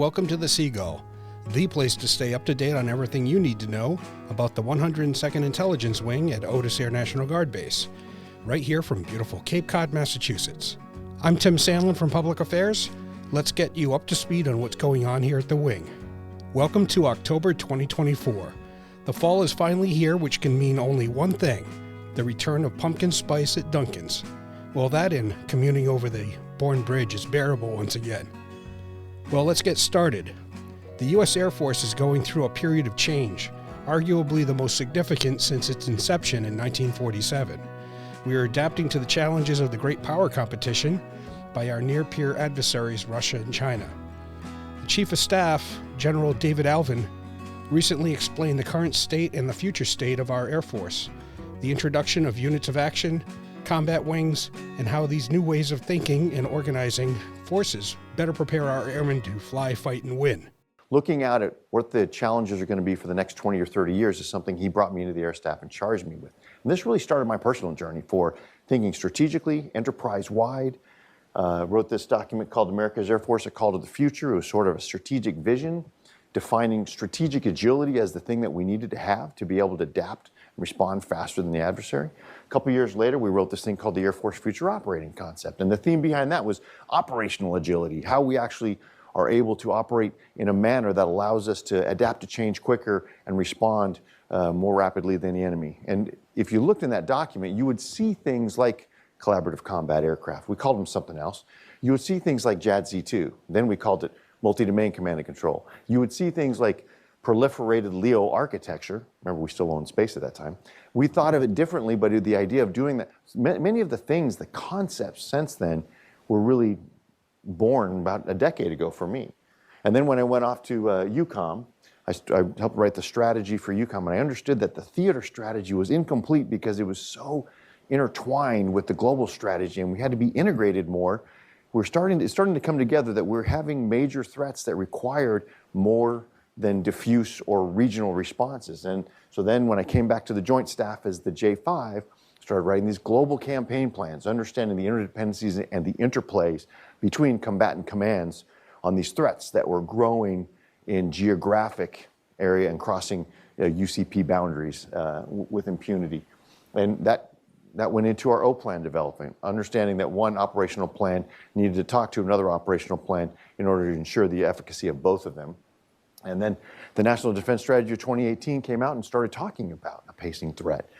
welcome to the Seagull, the place to stay up to date on everything you need to know about the 102nd Intelligence Wing at Otis Air National Guard Base, right here from beautiful Cape Cod, Massachusetts. I'm Tim Sandlin from Public Affairs. Let's get you up to speed on what's going on here at the Wing. Welcome to October 2024. The fall is finally here, which can mean only one thing: the return of pumpkin spice at Dunkin's. Well, that and commuting over the Bourne Bridge is bearable once again. Well, let's get started. The U.S. Air Force is going through a period of change, arguably the most significant since its inception in 1947. We are adapting to the challenges of the great power competition by our near-peer adversaries, Russia and China. The Chief of Staff, General David Alvin, recently explained the current state and the future state of our Air Force, the introduction of units of action, combat wings, and how these new ways of thinking and organizing forces better prepare our airmen to fly, fight, and win. Looking out at what the challenges are going to be for the next 20 or 30 years is something he brought me into the Air Staff and charged me with. And this really started my personal journey for thinking strategically, enterprise-wide. Wrote this document called America's Air Force, A Call to the Future. It was sort of a strategic vision, defining strategic agility as the thing that we needed to have to be able to adapt and respond faster than the adversary. A couple years later, we wrote this thing called the Air Force Future Operating Concept. And the theme behind that was operational agility, how we actually are able to operate in a manner that allows us to adapt to change quicker and respond more rapidly than the enemy. And if you looked in that document, you would see things like collaborative combat aircraft. We called them something else. You would see things like JADC2. Then we called it multi-domain command and control. You would see things like proliferated LEO architecture. Remember, we still owned space at that time. We thought of it differently, but the idea of doing that, many of the things, the concepts since then were really born about a decade ago for me. And then when I went off to EUCOM, I helped write the strategy for EUCOM, and I understood that the theater strategy was incomplete because it was so intertwined with the global strategy, and we had to be integrated more. It's starting to come together that we're having major threats that required more than diffuse or regional responses. And so then when I came back to the Joint Staff as the J5, started writing these global campaign plans, understanding the interdependencies and the interplays between combatant commands on these threats that were growing in geographic area and crossing UCP boundaries with impunity. And that went into our O-plan development, understanding that one operational plan needed to talk to another operational plan in order to ensure the efficacy of both of them. And then the National Defense Strategy of 2018 came out and started talking about a pacing threat,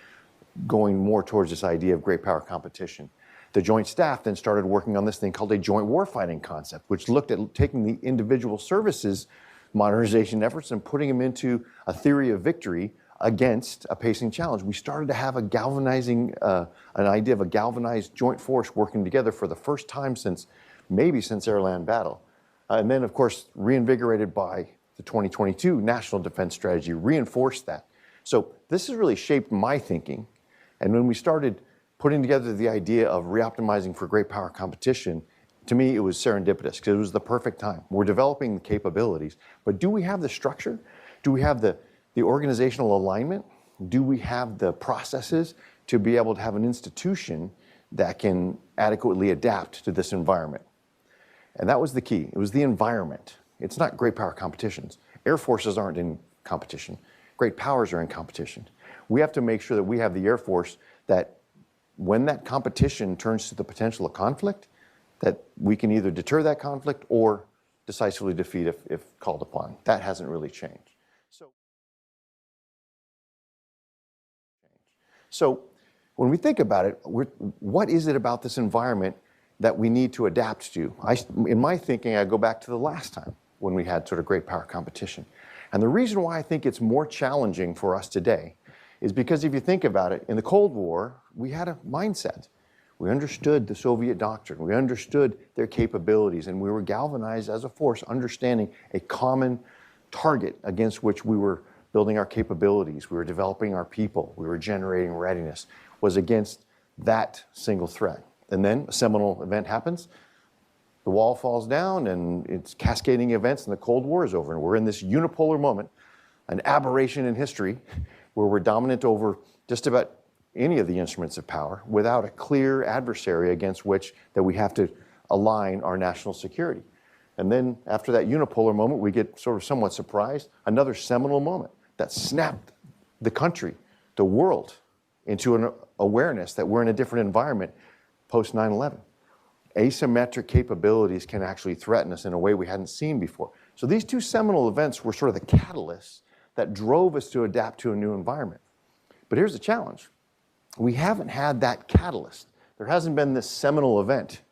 going more towards this idea of great power competition. The Joint Staff then started working on this thing called a joint warfighting concept, which looked at taking the individual services modernization efforts and putting them into a theory of victory against a pacing challenge. We started to have a galvanizing, an idea of a galvanized joint force working together for the first time since air-land battle. And then, of course, reinvigorated by the 2022 National Defense Strategy, reinforced that. So this has really shaped my thinking. And when we started putting together the idea of reoptimizing for great power competition, to me, it was serendipitous because it was the perfect time. We're developing the capabilities, but do we have the structure? Do we have the organizational alignment? Do we have the processes to be able to have an institution that can adequately adapt to this environment? And that was the key. It was the environment. It's not great power competitions. Air forces aren't in competition. Great powers are in competition. We have to make sure that we have the Air Force that when that competition turns to the potential of conflict, that we can either deter that conflict or decisively defeat if called upon. That hasn't really changed. So when we think about it, what is it about this environment that we need to adapt to? In my thinking, I go back to the last time when we had sort of great power competition. And the reason why I think it's more challenging for us today is because if you think about it, in the Cold War, we had a mindset. We understood the Soviet doctrine. We understood their capabilities, and we were galvanized as a force, understanding a common target against which we were building our capabilities. We were developing our people. We were generating readiness, was against that single threat. And then a seminal event happens. The wall falls down, and it's cascading events, and the Cold War is over. And we're in this unipolar moment, an aberration in history, where we're dominant over just about any of the instruments of power without a clear adversary against which that we have to align our national security. And then after that unipolar moment, we get sort of somewhat surprised, another seminal moment that snapped the country, the world, into an awareness that we're in a different environment post 9/11. Asymmetric capabilities can actually threaten us in a way we hadn't seen before. So these two seminal events were sort of the catalysts that drove us to adapt to a new environment. But here's the challenge. We haven't had that catalyst. There hasn't been this seminal event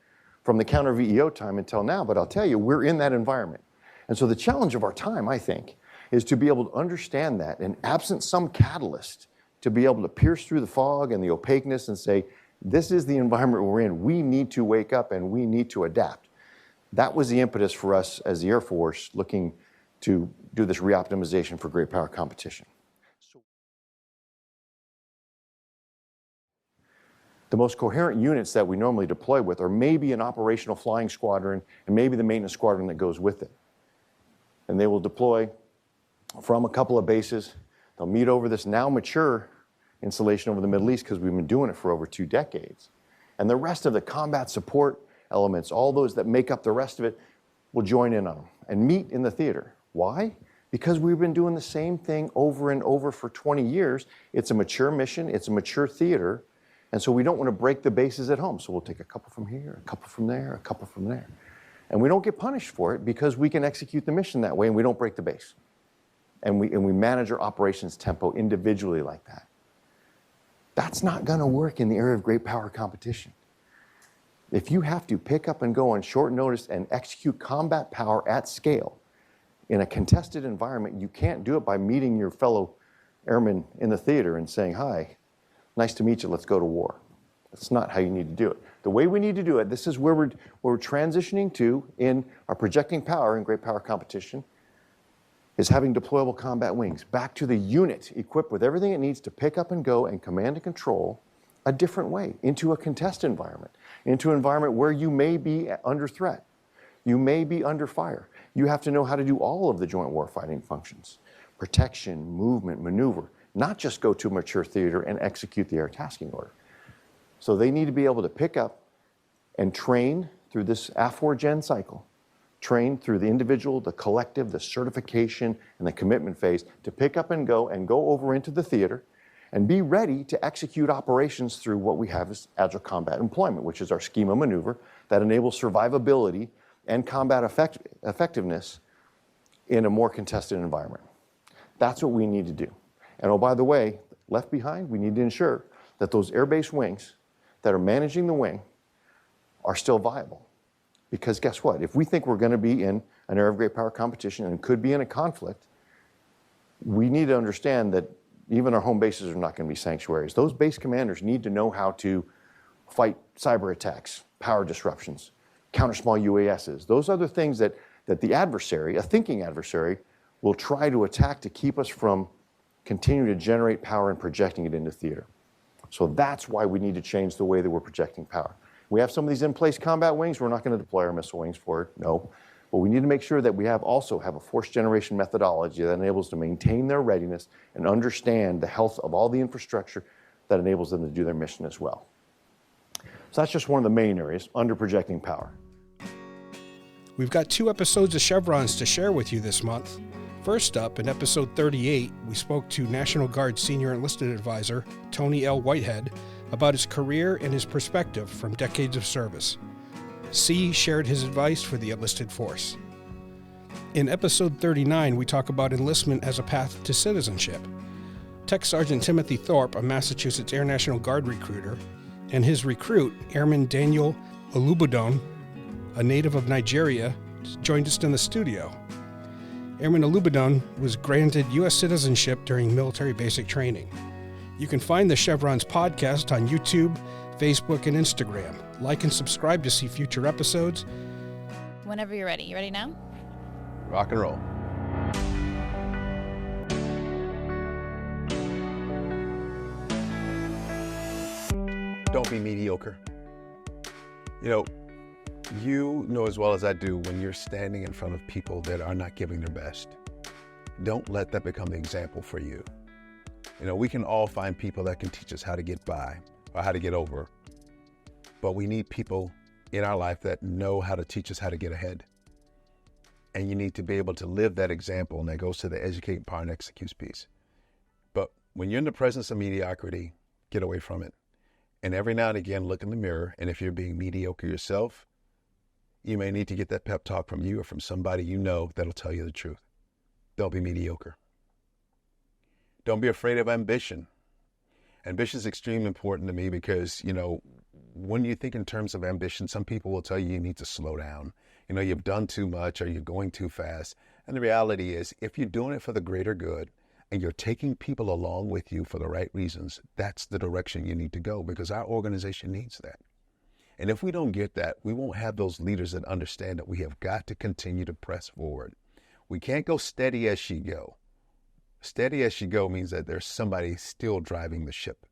from the counter VEO time until now, but I'll tell you, we're in that environment. And so the challenge of our time, I think, is to be able to understand that, and absent some catalyst, to be able to pierce through the fog and the opaqueness and say, this is the environment we're in. We need to wake up and we need to adapt. That was the impetus for us as the Air Force looking to do this reoptimization for great power competition. The most coherent units that we normally deploy with are maybe an operational flying squadron and maybe the maintenance squadron that goes with it. And they will deploy from a couple of bases. They'll meet over this now mature installation over the Middle East because we've been doing it for over 2 decades. And the rest of the combat support elements, all those that make up the rest of it, will join in on them and meet in the theater. Why? Because we've been doing the same thing over and over for 20 years. It's a mature mission, it's a mature theater, and so we don't want to break the bases at home. So we'll take a couple from here, a couple from there, a couple from there. And we don't get punished for it because we can execute the mission that way and we don't break the base. And we manage our operations tempo individually like that. That's not going to work in the area of great power competition. If you have to pick up and go on short notice and execute combat power at scale in a contested environment, you can't do it by meeting your fellow airmen in the theater and saying, hi, nice to meet you, let's go to war. That's not how you need to do it. The way we need to do it, this is where we're transitioning to in our projecting power in great power competition, is having deployable combat wings back to the unit equipped with everything it needs to pick up and go and command and control a different way into a contested environment, into an environment where you may be under threat, you may be under fire. You have to know how to do all of the joint warfighting functions, protection, movement, maneuver, not just go to a mature theater and execute the air tasking order. So they need to be able to pick up and train through this AF4 cycle, train through the individual, the collective, the certification, and the commitment phase to pick up and go over into the theater and be ready to execute operations through what we have as Agile Combat Employment, which is our schema maneuver that enables survivability and combat effectiveness in a more contested environment. That's what we need to do. And oh, by the way, left behind, we need to ensure that those air-based wings that are managing the wing are still viable. Because guess what? If we think we're going to be in an area of great power competition and could be in a conflict, we need to understand that even our home bases are not going to be sanctuaries. Those base commanders need to know how to fight cyber attacks, power disruptions, counter small UASs. Those are the things that the adversary, a thinking adversary, will try to attack to keep us from continuing to generate power and projecting it into theater. So that's why we need to change the way that we're projecting power. We have some of these in-place combat wings. We're not going to deploy our missile wings for it, no. But we need to make sure that we also have a force generation methodology that enables to maintain their readiness and understand the health of all the infrastructure that enables them to do their mission as well. So that's just one of the main areas, under projecting power. We've got 2 episodes of Chevrons to share with you this month. First up, in episode 38, we spoke to National Guard Senior Enlisted Advisor Tony L. Whitehead about his career and his perspective from decades of service. C shared his advice for the enlisted force. In episode 39, we talk about enlistment as a path to citizenship. Tech Sergeant Timothy Thorpe, a Massachusetts Air National Guard recruiter, and his recruit, Airman Daniel Olubodun, a native of Nigeria, joined us in the studio. Airman Olubodun was granted U.S. citizenship during military basic training. You can find the Chevrons podcast on YouTube, Facebook, and Instagram. Like and subscribe to see future episodes. Whenever you're ready. You ready now? Rock and roll. Don't be mediocre. You know as well as I do when you're standing in front of people that are not giving their best. Don't let that become the example for you. We can all find people that can teach us how to get by or how to get over, but we need people in our life that know how to teach us how to get ahead. And you need to be able to live that example, and that goes to the educate, empower, and execute piece. But when you're in the presence of mediocrity, get away from it. And every now and again, look in the mirror, and if you're being mediocre yourself, you may need to get that pep talk from you or from somebody you know that'll tell you the truth. Don't be mediocre. Don't be afraid of ambition. Ambition is extremely important to me because, when you think in terms of ambition, some people will tell you you need to slow down. You've done too much or you're going too fast. And the reality is, if you're doing it for the greater good and you're taking people along with you for the right reasons, that's the direction you need to go, because our organization needs that. And if we don't get that, we won't have those leaders that understand that we have got to continue to press forward. We can't go steady as she go. Steady as she go means that there's somebody still driving the ship.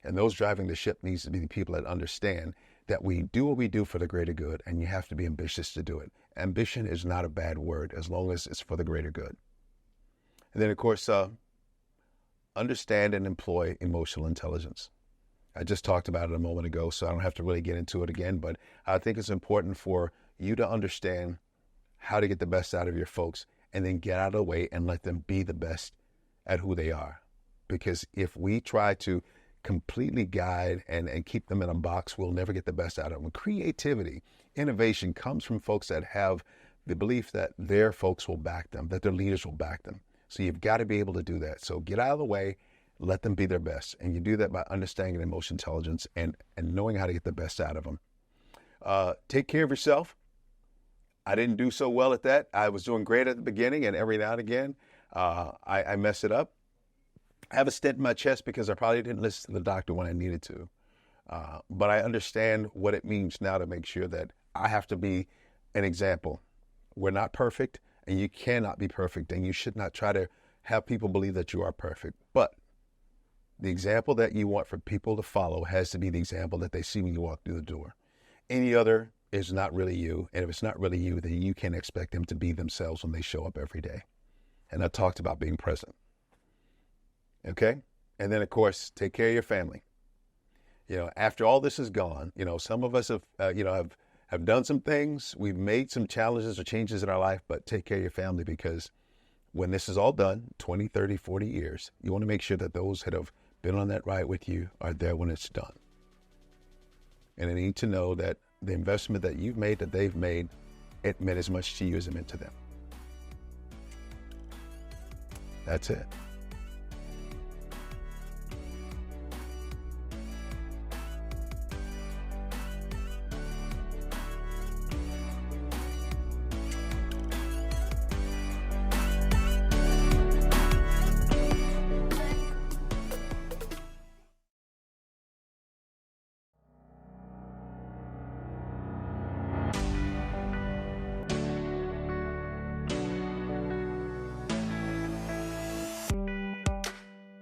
And those driving the ship needs to be the people that understand that we do what we do for the greater good, and you have to be ambitious to do it. Ambition is not a bad word as long as it's for the greater good. And then, of course, understand and employ emotional intelligence. I just talked about it a moment ago, so I don't have to really get into it again, but I think it's important for you to understand how to get the best out of your folks and then get out of the way and let them be the best at who they are. Because if we try to completely guide and keep them in a box, we'll never get the best out of them. Creativity, innovation comes from folks that have the belief that their folks will back them, that their leaders will back them. So you've got to be able to do that. So get out of the way, let them be their best. And you do that by understanding emotional intelligence and knowing how to get the best out of them. Take care of yourself. I didn't do so well at that. I was doing great at the beginning, and every now and again, I mess it up. I have a stent in my chest because I probably didn't listen to the doctor when I needed to. But I understand what it means now to make sure that I have to be an example. We're not perfect, and you cannot be perfect, and you should not try to have people believe that you are perfect. But the example that you want for people to follow has to be the example that they see when you walk through the door. Any other is not really you. And if it's not really you, then you can't expect them to be themselves when they show up every day. And I talked about being present. Okay? And then, of course, take care of your family. After all this is gone, some of us have done some things. We've made some challenges or changes in our life, but take care of your family, because when this is all done, 20, 30, 40 years, you want to make sure that those that have been on that ride with you are there when it's done. And they need to know that the investment that you've made, that they've made, it meant as much to you as it meant to them. That's it.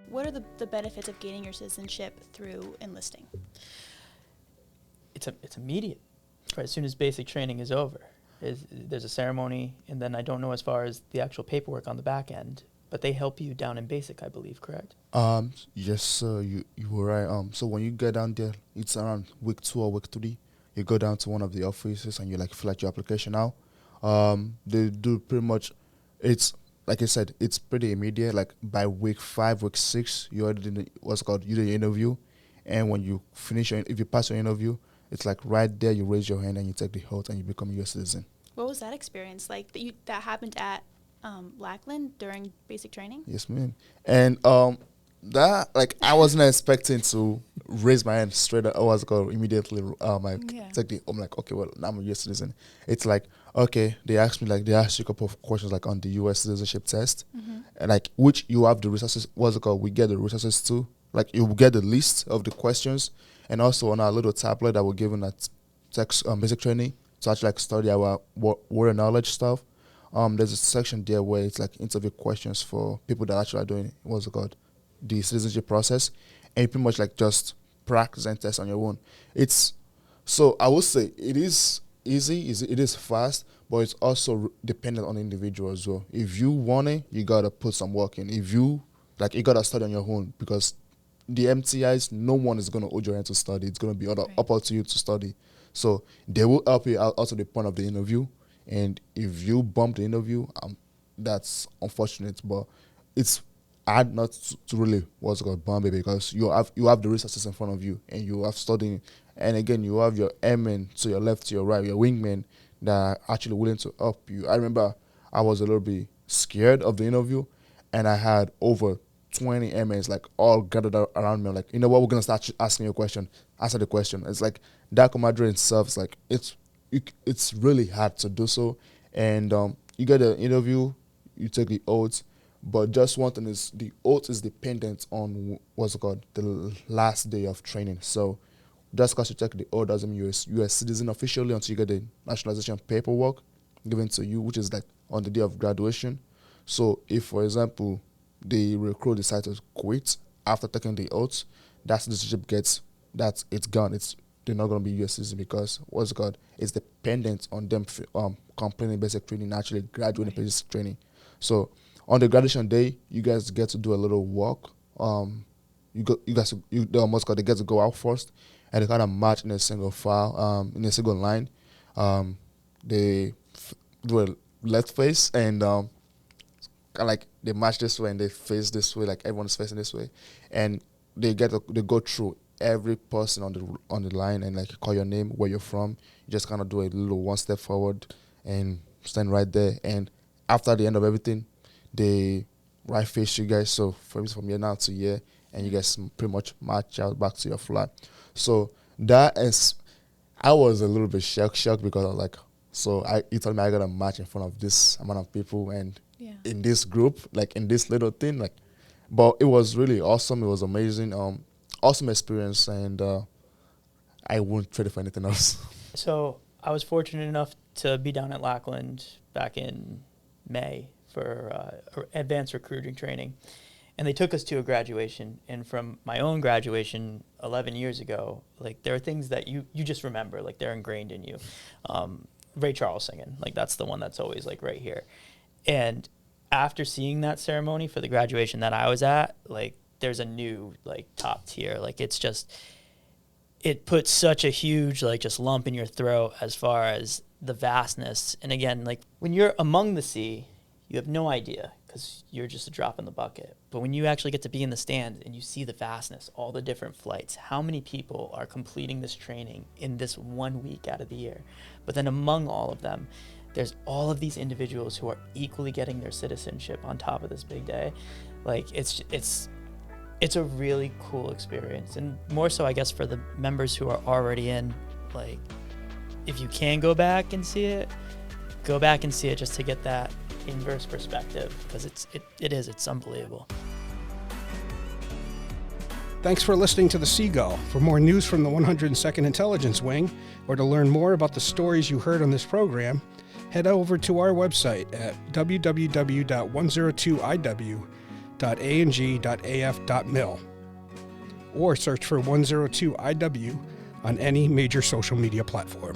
What are the benefits of gaining your citizenship through enlisting? It's immediate. Right, as soon as basic training is over, there's a ceremony, and then I don't know as far as the actual paperwork on the back end, but they help you down in basic, I believe, correct? Yes, sir. You were right. So when you get down there, it's around week 2 or week 3. You go down to one of the offices and you fill out your application out. They do pretty much. It's like I said, it's pretty immediate. Like by week 5, week 6, you already did you did your interview, and when you finish if you pass your interview, it's like right there you raise your hand and you take the oath and you become a U.S. citizen. What was that experience like? That happened at Lackland during basic training? Yes, ma'am. And that I wasn't expecting to raise my hand straight up. Immediately. Take the. I'm like, okay, well, now I'm a U.S. citizen. It's like, okay, they asked me they asked you a couple of questions on the U.S. citizenship test, and which you have the resources. We get the resources too. You get the list of the questions, and also on our little tablet that we're given at basic training to actually study our word knowledge stuff. There's a section there where it's interview questions for people that actually are doing the citizenship process, and you pretty much just practice and test on your own. So I would say it is easy, it is fast, but it's also dependent on the individual as well. If you want it, you gotta put some work in. If you you gotta study on your own, because the MTIs, no one is gonna hold your hand to study. It's gonna be up to you to study. So they will help you out to the point of the interview, And if you bump the interview, that's unfortunate, but it's hard not to really what's called bump it, because you have the resources in front of you, and you have studying, and again you have your airmen to your left, to your right, your wingmen that are actually willing to help you. I remember I was a little bit scared of the interview, and I had over 20 airmen like all gathered around me, like, you know what, we're gonna start asking you a question. Answer the question. It's like that camaraderie itself is like it's really hard to do so, and you get an interview, you take the oath, but just one thing is the oath is dependent on what's it called, the last day of training. So just because you take the oath doesn't mean you're a citizen officially until you get the nationalization paperwork given to you, which is like on the day of graduation. So if, for example, the recruit decides to quit after taking the oath, that citizenship it's gone. They're not going to be U.S. citizens, because what's it called, it's dependent on them completing basic training, actually graduating basic training. So on the graduation day, you guys get to do a little walk. They get to go out first, and they kind of march in a single file, in a single line. They do a left face, and kind of like they march this way and they face this way, like everyone's facing this way, and they go through every person on the line and like call your name, where you're from. You just kind of do a little one step forward and stand right there. And after the end of everything, they right face you guys. So from here now to here, and you guys pretty much march out back to your flat. So that is, I was a little bit shocked because I was like, he told me I got to march in front of this amount of people and in this group, like in this little thing, like. But it was really awesome. It was amazing. Awesome experience, and I wouldn't trade it for anything else. So I was fortunate enough to be down at Lackland back in May for advanced recruiting training, and they took us to a graduation. And from my own graduation 11 years ago, like there are things that you just remember, like they're ingrained in you. Ray Charles singing, like that's the one that's always like right here. And after seeing that ceremony for the graduation that I was at, like there's a new like top tier. Like it's just, it puts such a huge like just lump in your throat as far as the vastness. And again, like when you're among the sea, you have no idea because you're just a drop in the bucket. But when you actually get to be in the stand and you see the vastness, all the different flights, how many people are completing this training in this 1 week out of the year. But then among all of them, there's all of these individuals who are equally getting their citizenship on top of this big day. Like it's a really cool experience, and more so I guess for the members who are already in, like if you can go back and see it, go back and see it just to get that inverse perspective, because it's unbelievable. Thanks for listening to the Seagull. For more news from the 102nd Intelligence Wing, or to learn more about the stories you heard on this program, head over to our website at www.102iw.ang.af.mil or search for 102IW on any major social media platform.